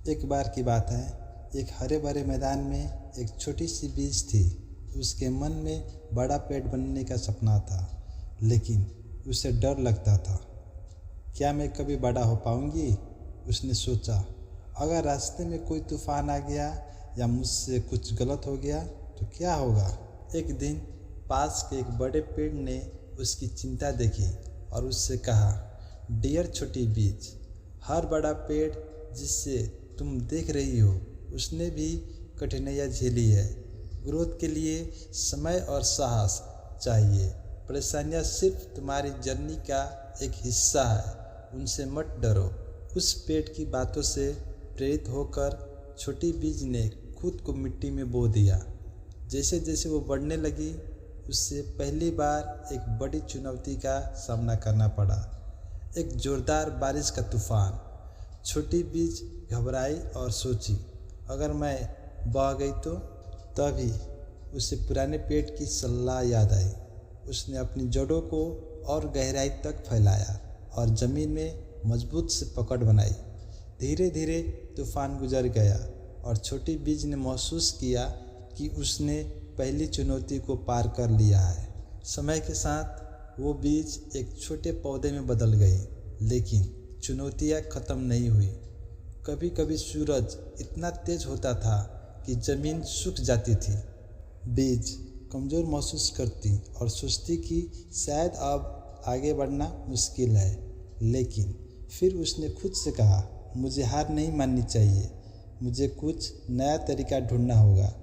एक बार की बात है, एक हरे भरे मैदान में एक छोटी सी बीज थी। उसके मन में बड़ा पेड़ बनने का सपना था, लेकिन उसे डर लगता था। क्या मैं कभी बड़ा हो पाऊंगी? उसने सोचा। अगर रास्ते में कोई तूफान आ गया या मुझसे कुछ गलत हो गया तो क्या होगा? एक दिन पास के एक बड़े पेड़ ने उसकी चिंता देखी और उससे कहा, डियर छोटी बीज, हर बड़ा पेड़ जिससे तुम देख रही हो उसने भी कठिनाइयाँ झेली है। ग्रोथ के लिए समय और साहस चाहिए। परेशानियाँ सिर्फ तुम्हारी जर्नी का एक हिस्सा है, उनसे मत डरो। उस पेड़ की बातों से प्रेरित होकर छोटी बीज ने खुद को मिट्टी में बो दिया। जैसे जैसे वो बढ़ने लगी, उससे पहली बार एक बड़ी चुनौती का सामना करना पड़ा, एक जोरदार बारिश का तूफान। छोटी बीज घबराई और सोची, अगर मैं बह गई तो? तभी उसे पुराने पेड़ की सलाह याद आई। उसने अपनी जड़ों को और गहराई तक फैलाया और ज़मीन में मजबूत से पकड़ बनाई। धीरे धीरे तूफान गुजर गया और छोटी बीज ने महसूस किया कि उसने पहली चुनौती को पार कर लिया है। समय के साथ वो बीज एक छोटे पौधे में बदल गई, लेकिन चुनौतियाँ ख़त्म नहीं हुई। कभी कभी सूरज इतना तेज होता था कि ज़मीन सूख जाती थी। बीज कमज़ोर महसूस करती और सोचती कि शायद अब आगे बढ़ना मुश्किल है, लेकिन फिर उसने खुद से कहा, मुझे हार नहीं माननी चाहिए, मुझे कुछ नया तरीका ढूंढना होगा।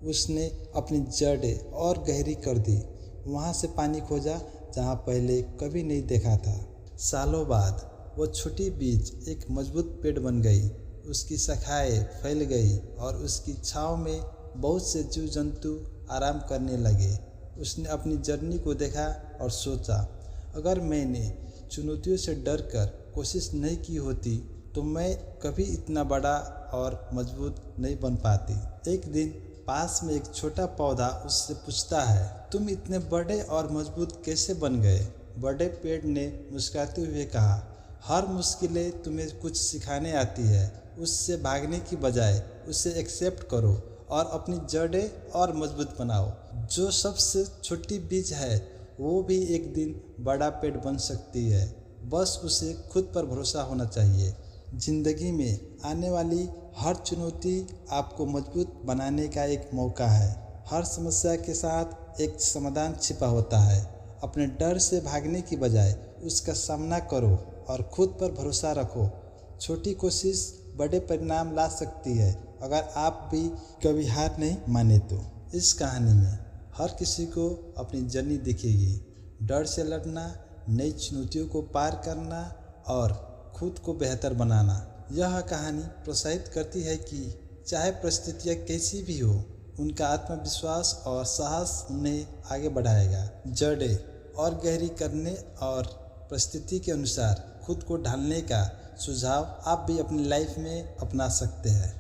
उसने अपनी जड़ें और गहरी कर दी, वहाँ से पानी खोजा जहाँ पहले कभी नहीं देखा था। सालों बाद वो छोटी बीज एक मजबूत पेड़ बन गई। उसकी शाखाएं फैल गई और उसकी छांव में बहुत से जीव जंतु आराम करने लगे। उसने अपनी जर्नी को देखा और सोचा, अगर मैंने चुनौतियों से डर कर कोशिश नहीं की होती तो मैं कभी इतना बड़ा और मजबूत नहीं बन पाती। एक दिन पास में एक छोटा पौधा उससे पूछता है, तुम इतने बड़े और मजबूत कैसे बन गए? बड़े पेड़ ने मुस्कुराते हुए कहा, हर मुश्किलें तुम्हें कुछ सिखाने आती है। उससे भागने की बजाय उसे एक्सेप्ट करो और अपनी जड़ें और मजबूत बनाओ। जो सबसे छोटी बीज है वो भी एक दिन बड़ा पेड़ बन सकती है, बस उसे खुद पर भरोसा होना चाहिए। जिंदगी में आने वाली हर चुनौती आपको मजबूत बनाने का एक मौका है। हर समस्या के साथ एक समाधान छिपा होता है। अपने डर से भागने की बजाय उसका सामना करो और खुद पर भरोसा रखो। छोटी कोशिश बड़े परिणाम ला सकती है, अगर आप भी कभी हार नहीं माने तो। इस कहानी में हर किसी को अपनी जर्नी दिखेगी। डर से लड़ना, नई चुनौतियों को पार करना और खुद को बेहतर बनाना। यह कहानी प्रोत्साहित करती है कि चाहे परिस्थितियाँ कैसी भी हो, उनका आत्मविश्वास और साहस उन्हें आगे बढ़ाएगा। जड़ें और गहरी करने और परिस्थिति के अनुसार खुद को ढालने का सुझाव आप भी अपनी लाइफ में अपना सकते हैं।